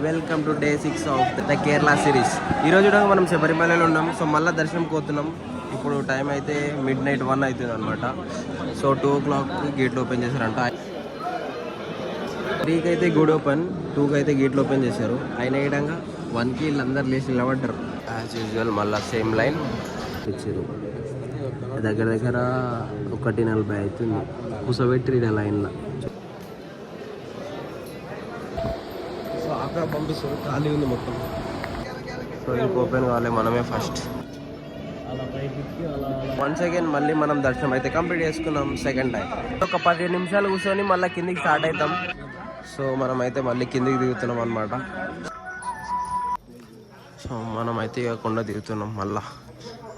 Welcome to day 6 of the Kerala series. ఈరోజు కూడా మనం శబరిమలలో ఉన్నాం. సో మళ్ళీ దర్శనం పోతున్నాం. ఇప్పుడు టైం అయితే మిడ్ నైట్ 1 అవుతుంది అనమాట. సో 2 o'clock గేట్లు ఓపెన్ చేశారంట. 3కి అయితే గుడ్ ఓపెన్, 2కి అయితే గేట్లు ఓపెన్ చేశారు. అయిన విధంగా 1కి వీళ్ళందరూ లేచి నిలబడ్డారు. యాజ్ యూజువల్ మళ్ళీ సేమ్ లైన్ ఇచ్చారు. దగ్గర దగ్గర 1:40 అవుతుంది. కూసబెట్టి లైన్లో అక్కడ పంపిస్తారు. ఖాళీ ఉంది మొత్తం. సో ఇంక ఓపెన్ కావాలి, మనమే ఫస్ట్. వన్స్ అగైన్ మళ్ళీ మనం దర్శనం అయితే కంప్లీట్ చేసుకున్నాం సెకండ్ టైం. ఒక 15 నిమిషాలు కూర్చొని మళ్ళీ కిందికి స్టార్ట్ అవుతాం. సో మనం అయితే మళ్ళీ కిందికి దిగుతున్నాం అనమాట. సో మనం అయితే ఇక కొండ దిగుతున్నాం. మళ్ళీ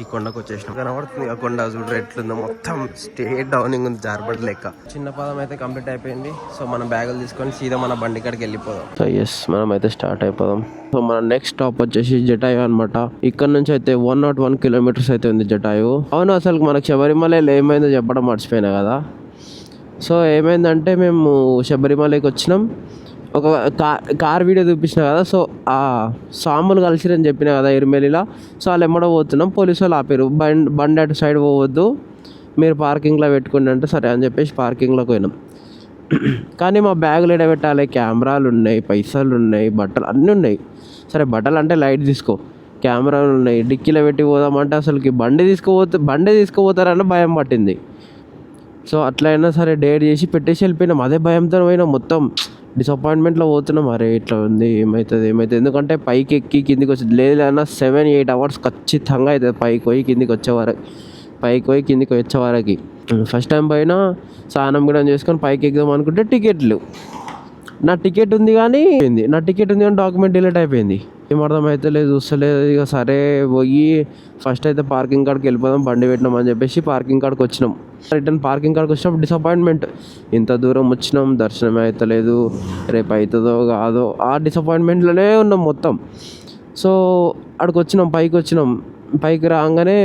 ఈ కొండకు వచ్చేసినాం. కనబడుతుంది ఆ కొండ చూడరు ఎట్లుందో, మొత్తం స్టేట్ డౌనింగ్ ఉంది, జార్బడ్ లెక్క. చిన్న పదం అయితే కంప్లీట్ అయిపోయింది. సో మనం బ్యాగులు తీసుకొని సీదా మన బండి కాడికి వెళ్ళిపోదాం. సో ఎస్, మనం అయితే స్టార్ట్ అయిపోదాం. సో మన నెక్స్ట్ స్టాప్ వచ్చేసి జటాయు అనమాట. ఇక్కడ నుంచి అయితే 101 kilometers అయితే ఉంది జటాయు. అవును, అసలు మనకు శబరిమలలో ఏమైందో చెప్పడం మర్చిపోయినా కదా. సో ఏమైందంటే మేము శబరిమలకి వచ్చినాం. ఒక కార్ వీడియో చూపించిన కదా. సో ఆ సాములు కలిసిరని చెప్పిన కదా ఇరుమెలిలా. సో వాళ్ళు ఎమ్మడో పోతున్నాం. పోలీసు వాళ్ళు ఆపారు. బండి అటు సైడ్ పోవద్దు, మీరు పార్కింగ్లో పెట్టుకోండి అంటే సరే అని చెప్పేసి పార్కింగ్లోకి పోయినాం. కానీ మా బ్యాగులు ఎడబెట్టాలి, కెమెరాలు ఉన్నాయి, పైసలు ఉన్నాయి, బట్టలు అన్నీ ఉన్నాయి. సరే బట్టలు అంటే లైట్ తీసుకో, కెమెరాలు ఉన్నాయి, డిక్కీలో పెట్టి పోదామంటే అసలుకి బండి తీసుకుపోతారన్న భయం పట్టింది. సో అట్లయినా సరే డేర్ చేసి పెట్టేసి వెళ్ళిపోయినాం. అదే భయంతో పోయినాం, మొత్తం డిసప్పాయింట్మెంట్లో పోతున్నాం. అరే ఇట్లా ఉంది, ఏమవుతుంది. ఎందుకంటే పైకి ఎక్కి కిందికి వచ్చి లేదన్నా 7-8 hours ఖచ్చితంగా అవుతుంది పైకి పోయి కిందికి వచ్చేవరకు. ఫస్ట్ టైం పైన స్నానం కూడా చేసుకొని పైకి ఎక్కుదాం అనుకుంటే టికెట్లు, నా టికెట్ ఉంది కానీ డాక్యుమెంట్ డిలీట్ అయిపోయింది. ఏం అర్థమైతే లేదు, చూస్తలేదు. ఇక సరే పోయి ఫస్ట్ అయితే పార్కింగ్ కాడికి వెళ్ళిపోదాం, బండి పెట్టినాం అని చెప్పేసి పార్కింగ్ కాడికి వచ్చినాం. రిటర్న్ పార్కింగ్ కాడికి వచ్చినప్పుడు డిసప్పాయింట్మెంట్. ఇంత దూరం వచ్చినాం, దర్శనం అవుతలేదు, రేపు అవుతుందో కాదో ఆ డిసప్పాయింట్మెంట్లోనే ఉన్నాం మొత్తం. సో అక్కడికి వచ్చినాం, పైకి రాగానే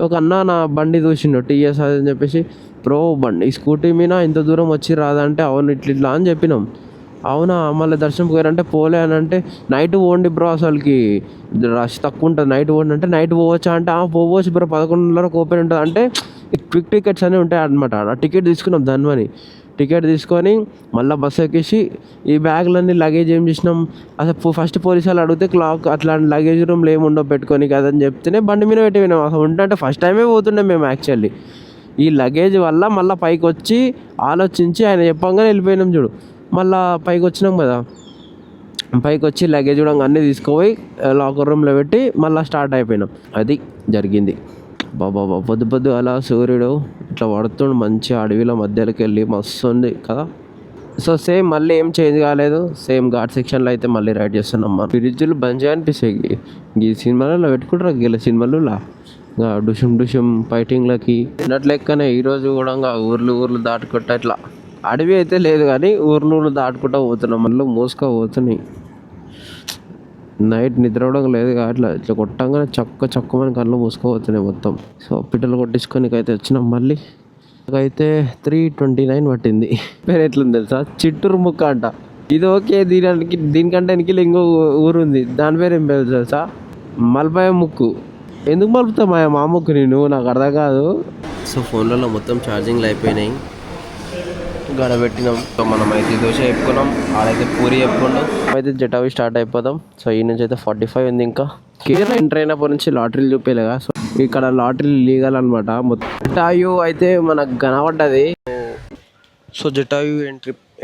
ఒక అన్న నా బండి చూసిండు, టీఎస్ అని చెప్పేసి. బ్రో బండి స్కూటీ మీద ఇంత దూరం వచ్చి రాదంటే అవును ఇట్లా అని చెప్పినాం. అవునా, మళ్ళీ దర్శనం పోయారంటే పోలే అని అంటే నైట్ పోండి బ్రో, అసలుకి రష్ తక్కువ ఉంటుంది, నైట్ పోండి అంటే నైట్ పోవచ్చా అంటే పోవచ్చు బ్రో, 11:30 ఓపెన్ ఉంటుంది అంటే. క్విక్ టికెట్స్ అనేవి ఉంటాయి అనమాట. ఆ టికెట్ తీసుకున్నాం ధన్వని. టికెట్ తీసుకొని మళ్ళీ బస్సు ఎక్కేసి ఈ బ్యాగులన్నీ లగేజ్ ఏం చేసినాం. అసలు ఫస్ట్ పోలీసు వాళ్ళు అడిగితే క్లాక్ అట్లాంటి లగేజ్ రూమ్లో ఏముండవు పెట్టుకొని కదని చెప్తేనే బండి మీద పెట్టి వినాం. అసలు ఉంటే ఫస్ట్ టైమే పోతుండే మేము యాక్చువల్లీ. ఈ లగేజ్ వల్ల మళ్ళీ పైకి వచ్చి ఆలోచించి ఆయన చెప్పంగానే వెళ్ళిపోయినాం చూడు. మళ్ళీ పైకి వచ్చినాం కదా, పైకి వచ్చి లగేజ్ కూడా అన్నీ తీసుకుపోయి లాకర్ రూమ్లో పెట్టి మళ్ళీ స్టార్ట్ అయిపోయినాం. అది జరిగింది. బాబా పొద్దు అలా సూర్యుడు ఇట్లా పడుతుండు, మంచి అడవిలో మధ్యలోకి వెళ్ళి మస్తు ఉంది కదా. సో సేమ్ మళ్ళీ ఏం చేంజ్ కాలేదు, సేమ్ ఘాట్ సెక్షన్లో అయితే మళ్ళీ రైడ్ చేస్తున్నాం. మన ఫ్రిడ్జ్లు బంద్ అనిపిస్తాయి ఈ సినిమాలలో పెట్టుకుంటారు. గెల సినిమాలు డుషుం ఫైటింగ్లకి ఉన్నట్లు లెక్కనే ఈరోజు కూడా ఊర్లు దాటుకుంటా ఇట్లా. అడవి అయితే లేదు కానీ ఊర్లు దాటుకుంటూ పోతున్నాం. మళ్ళీ పోతున్నాయి. నైట్ నిద్రవడం లేదు కాబట్టి ఇట్లా కొట్టంగానే చక్కమని కళ్ళు మూసుకోపోతున్నాయి మొత్తం. సో పిట్టలు కొట్టించుకొని అయితే వచ్చినాం. మళ్ళీ అయితే 3:29 పట్టింది. పేరు ఎట్లుంది తెలుసా, చిట్టూరు ముక్క అంట. ఇది ఓకే, దీనికంటే వెనకాల ఇంకో ఊరు ఉంది, దాని పేరు ఏం పేరు తెలుసా, మల్పాయ ముక్కు. ఎందుకు మలుపుతావు మా ముక్కు నేను, నాకు అర్థం కాదు. సో ఫోన్లలో మొత్తం ఛార్జింగ్లు అయిపోయినాయి, గడబెట్టినాం. సో మనం అయితే దోశ చెప్పుకున్నాం, ఆడైతే పూరి చెప్పుకున్నాం. అయితే జటావి స్టార్ట్ అయిపోదాం. సో ఈ నుంచి అయితే 45 ఉంది. ఇంకా కేరళ ఎంటర్ అయినప్పటి నుంచి లాటరీలు చూపేలేగా. సో ఇక్కడ లాటరీలు లీగల్ అనమాట. జటాయు అయితే మనకు కనబడ్డది. సో జటాయు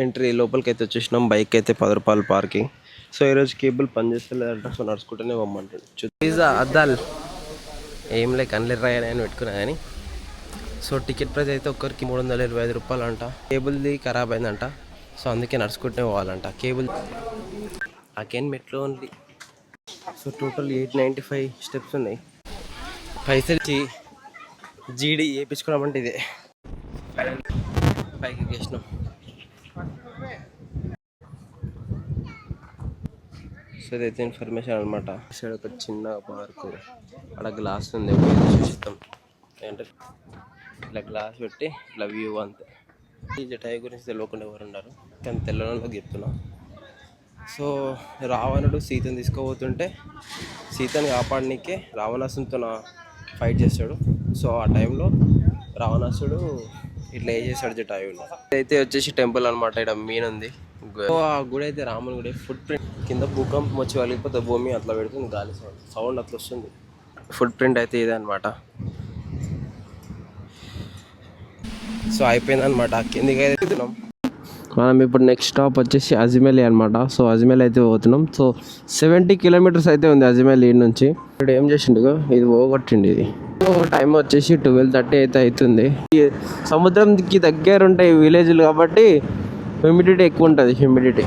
ఎంట్రీ లోపలికి అయితే వచ్చేసినాం. బైక్ అయితే 10 రూపాయలు పార్కింగ్. సో ఈరోజు కేబుల్ పనిచేస్తలేదంట. సో నడుచుకుంటూనే పొమ్మంటాడు. అద్దాలు ఏం లే కన్లెర్రా అని పెట్టుకున్నా కానీ. సో టికెట్ ప్రైస్ అయితే ఒక్కరికి 325 రూపాయలు అంట. కేబుల్ది ఖరాబ్ అయిందంట. సో అందుకే నడుచుకుంటూనే పోవాలంట. కేబుల్ అగైన్ మెట్లో ఉంది. సో టోటల్ 895 స్టెప్స్ ఉన్నాయి. పైసలు ఇచ్చి జీడీ వేయించుకోవడం అంటే ఇదే. పైకి ఎక్కేసినాం. సో ఇదైతే ఇన్ఫర్మేషన్ అనమాట. సైడ్ ఒక చిన్న పార్కు, అక్కడ గ్లాస్ ఉంది, చూస్తాం అంటే ఇట్లా గ్లాస్ పెట్టి ఇట్లా వ్యూ అంతే. ఈ జటాయు గురించి తెలియకుండా ఎవరు ఉన్నారు, కానీ తెల్లవాళ్ళకి చెప్తున్నా. సో రావణుడు సీతను తీసుకుపోతుంటే సీతను కాపాడనీకే రావణాసునితో ఫైట్ చేస్తాడు. సో ఆ టైంలో రావణాసుడు ఇట్లా ఏం చేస్తాడు జటాయువుని. అయితే వచ్చేసి టెంపుల్ అనమాట. ఇక్కడ మీన్ ఉంది. సో ఆ గుడి అయితే రాముని గుడి. ఫుట్ ప్రింట్ కింద భూకంపం వచ్చి వలిగిపోతే భూమి అట్లా పెడుతుంది, గాలి సౌండ్ అట్లా వస్తుంది. ఫుట్ ప్రింట్ అయితే ఇదే అనమాట. సో అయిపోయింది అనమాట. కిందికి అయితే వెళ్తున్నాం మనం. ఇప్పుడు నెక్స్ట్ స్టాప్ వచ్చేసి అజ్మేలి అనమాట. సో అజ్మేలి అయితే పోతున్నాం. సో 70 కిలోమీటర్స్ అయితే ఉంది అజ్మేలి నుంచి. ఇప్పుడు ఏం చేసిండు, ఇది పోగొట్టిండు. ఇది టైం వచ్చేసి 12:30 అయితే అవుతుంది. సముద్రంకి దగ్గర ఉంటాయి విలేజ్లు కాబట్టి హ్యూమిడిటీ ఎక్కువ ఉంటుంది. హ్యూమిడిటీ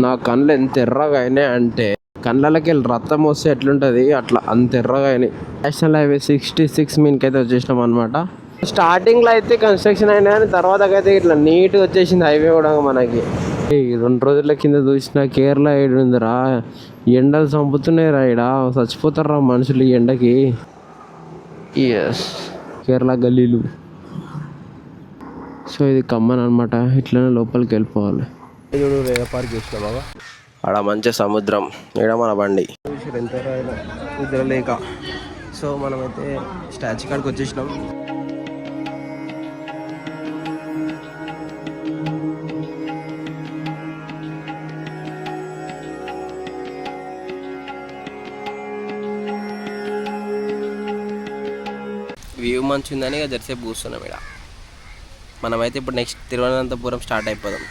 నా కళ్ళు ఎంత ఎర్రగా అయినాయి అంటే కళ్ళకి వెళ్ళి రక్తం వస్తే ఎట్లుంటుంది అట్లా అంత ఎర్రగా అయినాయి. నేషనల్ హైవే 66 మీన్కి అయితే వచ్చేసినాం అనమాట. స్టార్టింగ్లో అయితే కన్స్ట్రక్షన్ అయినా కానీ తర్వాత అయితే ఇట్లా నీట్గా వచ్చేసింది హైవే కూడా మనకి. 2 రోజుల కింద చూసిన కేరళ ఏడుందిరా, ఎండలు చంపుతున్నాయి రా. ఇక్కడ చచ్చిపోతారా మనుషులు ఈ ఎండకి. ఎస్, కేరళ గల్లీలు. సో ఇది కమ్మన్ అనమాట. ఇట్లనే లోపలికి వెళ్ళిపోవాలి. పార్క్ చేసిన బాబా ఆడ మంచి సముద్రం, ఈడ మన బండి ఎంత నిద్ర లేక. సో మనమైతే స్టాచ్యూ కాడికి వచ్చేసినాం. వ్యూ మంచి ఉందని ఇక జరసేపు కూర్చున్నాం ఇక్కడ. మనమైతే ఇప్పుడు నెక్స్ట్ తిరువనంతపురం స్టార్ట్ అయిపోదాం.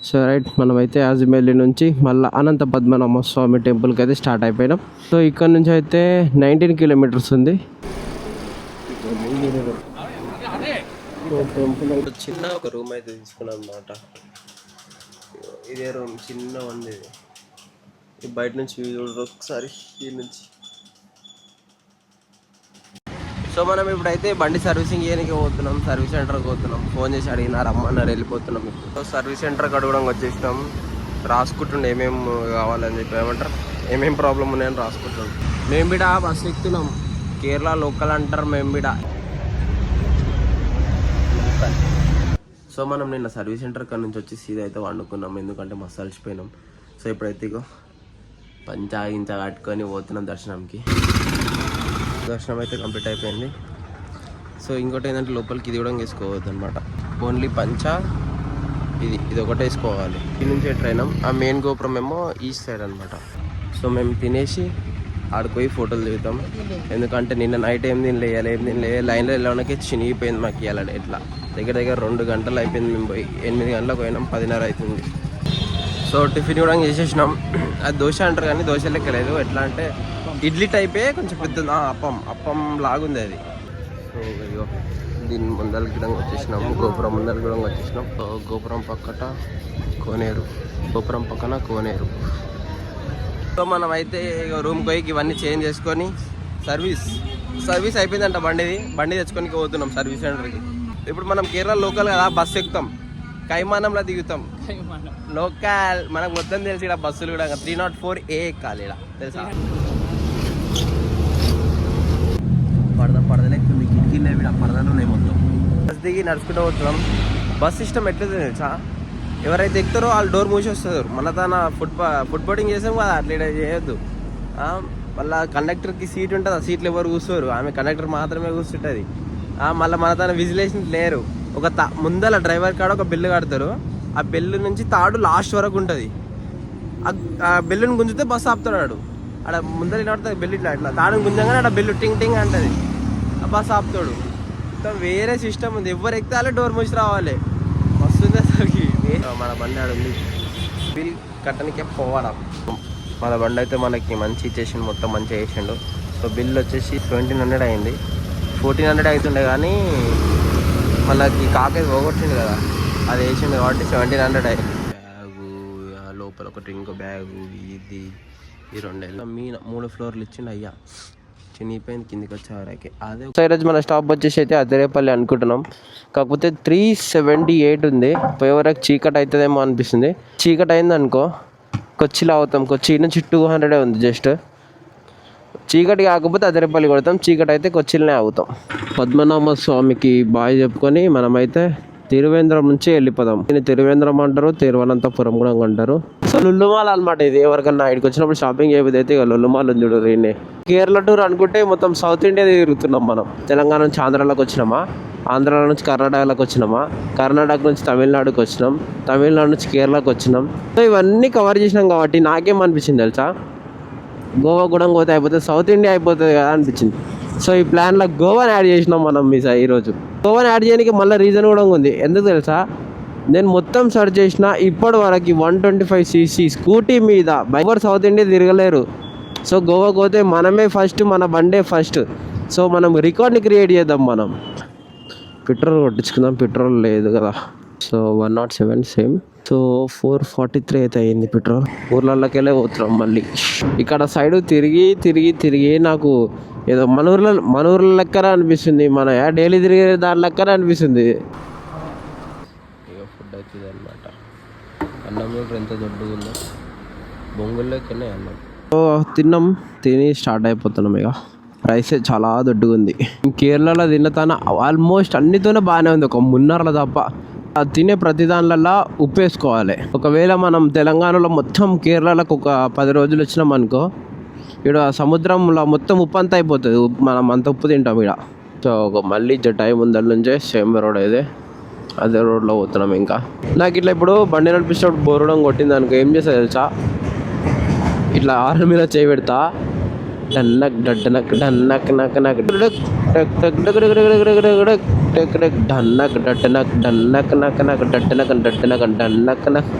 సో రైట్, మనమైతే అజ్మేలి నుంచి మళ్ళీ అనంత పద్మనాభ స్వామి టెంపుల్కి అయితే స్టార్ట్ అయిపోయినాం. సో ఇక్కడ నుంచి అయితే 19 కిలోమీటర్స్ ఉంది. చిన్న ఒక రూమ్ అయితే తీసుకున్నాం అనమాట. ఇదే రూమ్ చిన్న ఉంది. ఇది బయట నుంచి చూడరు ఒకసారి ఈ నుంచి. సో మనం ఇప్పుడైతే బండి సర్వీసింగ్ చేయడానికి పోతున్నాం. సర్వీస్ సెంటర్కి పోతున్నాం. ఫోన్ చేసి అడిగినారు, రమ్మన్నారు, వెళ్ళిపోతున్నాం. ఇప్పుడు సర్వీస్ సెంటర్కి అడగడానికి వచ్చేసినాం. రాసుకుంటుండే ఏమేమి కావాలని చెప్పి, ఏమంటారు ఏమేమి ప్రాబ్లం ఉన్నాయని రాసుకుంటున్నాం. మేంబిడ బస్సు ఎక్కుతున్నాం. కేరళ లోకల్ అంటారు మేంబిడ. సో మనం నిన్న సర్వీస్ సెంటర్ కాడ నుంచి వచ్చి సీదా అయితే వండుకున్నాం, ఎందుకంటే మస్తు అలసిపోయినాం. సో ఇప్పుడైతే ఇగో పంచా గించా కట్టుకొని పోతున్నాం దర్శనంకి. దర్శనం అయితే కంప్లీట్ అయిపోయింది. సో ఇంకోటి ఏంటంటే లోపలికి ఇది కూడా వేసుకోవద్దు అనమాట. ఓన్లీ పంచా ఇది ఒకటే వేసుకోవాలి. ఈ నుంచి ట్రైన్. ఆ మెయిన్ గోపురం ఏమో ఈస్ట్ సైడ్ అనమాట. సో మేము తినేసి ఆడిపోయి ఫోటోలు దిగుతాం. ఎందుకంటే నిన్న నైట్ ఏం తినలే లైన్లో వెళ్ళడానికి చినిగిపోయింది మాకు. ఇవాళ ఎట్లా దగ్గర 2 గంటలు అయిపోయింది. మేము పోయి 8 గంటలకు పోయినాం, 10:30 అవుతుంది. సో టిఫిన్ కూడా చేసేసినాం. అది దోశ అంటారు కానీ దోశ లెక్కలేదు. ఎట్లా అంటే ఇడ్లీ టైపే, కొంచెం పెద్ద అప్పం లాగుంది అది. సో ఇగో దీని ముందరికి కూడా వచ్చేసినాం. గోపురం ముందరికి కూడా వచ్చేసినాం. సో గోపురం పక్కన కోనేరు. సో మనం అయితే రూమ్కి పోయి ఇవన్నీ చేంజ్ చేసుకొని సర్వీస్ అయిపోయిందంట. బండి తెచ్చుకొని పోతున్నాం సర్వీస్ సెంటర్కి. ఇప్పుడు మనం కేరళ లోకల్ కదా, బస్సు ఎక్కుతాం, కైమానంలో దిగుతాం. లోకల్ మనకు మొత్తం తెలిసి ఇక్కడ బస్సులు కూడా 304A ఎక్కాలి. ఇక్కడ తెలుసా, పడదలేస్తుంది. కిటికీలు పడదలు ఉన్నాయి మొత్తం. బస్ దిగి నడుచుకుంటూ పోతున్నాం. బస్ సిస్టమ్ ఎట్లేదు తెలుసా, ఎవరైతే ఎక్కుతారో వాళ్ళు డోర్ మూసి వస్తారు. మన తన ఫుడ్ బోర్డింగ్ చేసాం కదా, అట్లా చేయొద్దు. మళ్ళీ కండక్టర్కి సీట్ ఉంటుంది, ఆ సీట్లు ఎవరు కూర్చోరు, ఆమె కండక్టర్ మాత్రమే కూర్చుంటుంది. మళ్ళీ మన తన విజిలేషన్ లేరు. ఒక ముందల డ్రైవర్ కాడ ఒక బెల్లు కడతారు. ఆ బెల్లు నుంచి తాడు లాస్ట్ వరకు ఉంటుంది. ఆ బెల్లుని గుంజితే బస్సు ఆపుతాడు. ఆడ ముందర పడుతుంది బెల్లు, ఇట్లా తాడుని గుంజంగానే ఆడ బెల్లు టింగ్ టింగ్ అంటుంది, ఆ బస్సు ఆపుతాడు. మొత్తం వేరే సిస్టమ్ ఉంది. ఎవరు ఎక్కితే డోర్ మూసి రావాలి. వస్తుంది అసలుకి. మన బండి ఆడుంది, బిల్ కట్టనికే పోవడం. మన బండి అయితే మనకి మంచి ఇచ్చేసిండు, మొత్తం మంచిగా వేసిండు. సో బిల్ వచ్చేసి 1700 అయింది. 1400 అవుతుండే కానీ మనకి కాకేది పోగొట్టిండు కదా, అది వేసిండు కాబట్టి 1700 అయింది. బ్యాగు లోపల ఒకటి, ఇంకో బ్యాగు, ఇది ఈ 3 ఫ్లోర్లు ఇచ్చిండు. అయ్యా చినిగిపోయింది కిందికి వచ్చేవరకి. అదే ఈరోజు మన స్టాప్ వచ్చేసి అయితే అదిరేపల్లి అనుకుంటున్నాం. కాకపోతే 378 ఉంది. పోయే వరకు చీకటి అవుతుందేమో అనిపిస్తుంది. చీకటి అయింది అనుకో కొచ్చిలో అవుతాం. కొచ్చి నుంచి 200 ఉంది. జస్ట్ చీకటి కాకపోతే అదిరేపల్లి కొడతాం, చీకటి అయితే కొచ్చిలోనే ఆగుతాం. పద్మనాభ స్వామికి బాయ్ చెప్పుకొని మనమైతే తిరువేంద్రం నుంచి వెళ్ళిపోదాం. దీన్ని తిరువేంద్రం అంటారు, తిరువనంతపురం కూడా అంటారు. సో లుల్లుమాల్ అనమాట ఇది. ఎవరికన్నా ఇక్కడికి వచ్చినప్పుడు షాపింగ్ చేయబోతే అయితే ఇక లుల్లుమాల్ ఉంది చూడు రీనే. కేరళ టూర్ అనుకుంటే మొత్తం సౌత్ ఇండియా తిరుగుతున్నాం మనం. తెలంగాణ నుంచి ఆంధ్రాలోకి వచ్చినామా, ఆంధ్రాలో నుంచి కర్ణాటకలోకి వచ్చినామా, కర్ణాటక నుంచి తమిళనాడుకి వచ్చినాం, తమిళనాడు నుంచి కేరళకి వచ్చినాం. సో ఇవన్నీ కవర్ చేసినాం కాబట్టి నాకేమనిపించింది తెలుసా, గోవా కూడా పోతే అయిపోతుంది, సౌత్ ఇండియా అయిపోతుంది కదా అనిపించింది. సో ఈ ప్లాన్లో గోవాని యాడ్ చేసినాం మనం ఈరోజు. గోవాని యాడ్ చేయడానికి మళ్ళీ రీజన్ కూడా ఉంది. ఎందుకు తెలుసా, నేను మొత్తం సెర్చ్ చేసిన ఇప్పటి వరకు 125cc స్కూటీ మీద బైక్ సౌత్ ఇండియా తిరగలేరు. సో గోవాకి పోతే మనమే ఫస్ట్, మన బండే ఫస్ట్. సో మనం రికార్డ్ని క్రియేట్ చేద్దాం. మనం పెట్రోల్ కొట్టించుకుందాం, పెట్రోల్ లేదు కదా. So 107 same. సో 443 అయితే అయ్యింది పెట్రోల్. ఊర్లలోకి వెళ్ళే పోతున్నాం మళ్ళీ. ఇక్కడ సైడ్ తిరిగి తిరిగి తిరిగి నాకు ఏదో మన ఊర్ల లెక్కన అనిపిస్తుంది, మన డైలీ తిరిగే దాని లెక్కన అనిపిస్తుంది. ఫుడ్ అవుతుంది అనమాట. అన్నం కూడా ఎంత దొడ్డుగా ఉందో, బొంగుల్లోకనే అన్నం. సో తిన్నాం, తిని స్టార్ట్ అయిపోతున్నాం. ఇక రైస్ చాలా దొడ్డుగా ఉంది. కేరళలో తిన్న ఆల్మోస్ట్ అన్నితోనే బాగానే ఉంది, ఒక మున్నర్ల తప్ప. తినే ప్రతి దానిలల్లో ఉప్పు వేసుకోవాలి. ఒకవేళ మనం తెలంగాణలో మొత్తం కేరళలకు ఒక 10 రోజులు వచ్చినాం అనుకో, ఇక్కడ సముద్రంలో మొత్తం ఉప్పు అంతా అయిపోతుంది. మనం అంత ఉప్పు తింటాం ఇక్కడ. సో మళ్ళీ టైం ఉందని నుంచే సేమ్ రోడ్ అయితే అదే రోడ్లో పోతున్నాం. ఇంకా నాకు ఇట్లా ఇప్పుడు బండి నడిపించినప్పుడు బోరడం కొట్టింది అనుకో, ఏం చేస్తా తెలుసా, ఇట్లా ఆరు మీద చేయి పెడతా, డన్నక్ డన్నక్ డన్నక్ నక్ నక్ డక్ డక్ డక్ డక్ డక్ డక్ డక్ డక్ డన్నక్ డన్నక్ డన్నక్ నక్ నక్ డన్నక్ డన్నక్ డన్నక్ నక్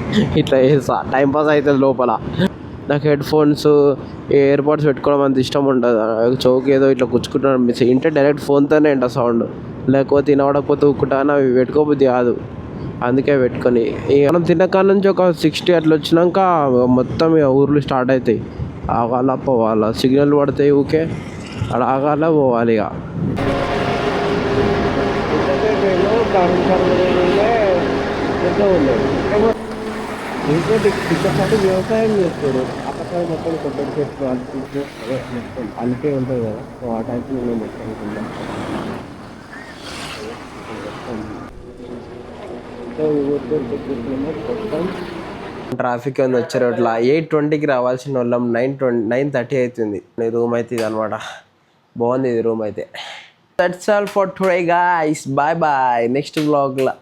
ఇట్లా వేస్తా. టైంపాస్ అవుతుంది లోపల. నాకు హెడ్ ఫోన్స్, ఇయర్ పాడ్స్ పెట్టుకోవడం అంత ఇష్టం ఉండదు. చౌక్ ఏదో ఇట్లా కూర్చుకుంటాను అనిపిస్తుంది. ఇంటే డైరెక్ట్ ఫోన్తోనే ఇంట సౌండ్, లేకపోతే తినవడకపోతే ఉక్కుటాను, అవి పెట్టుకోబుద్ది కాదు. అందుకే పెట్టుకొని మనం తిన్నకాడ నుంచి ఒక 60 అట్లా వచ్చినాక మొత్తం ఇక ఊర్లు స్టార్ట్ అవుతాయి. ఆగాల పోవాలా, సిగ్నల్ పడతాయి ఊకే, అక్కడ ఆగాల పోవాలి. ఇక ఇంకోటి వ్యవసాయం చేస్తారు. అక్కడ మొత్తం కొబ్బరి చెట్లు అలిపే ఉంటుంది కదా, ఆ టైప్లో నేను మొత్తం ట్రాఫిక్ ఉంది వచ్చే రోడ్ల. 8:20కి రావాల్సిన వాళ్ళం 9:30 అవుతుంది. రూమ్ అయితే ఇది అనమాట. బాగుంది ఇది రూమ్ అయితే. That's all for today guys. Bye bye. Next వ్లాగ్లో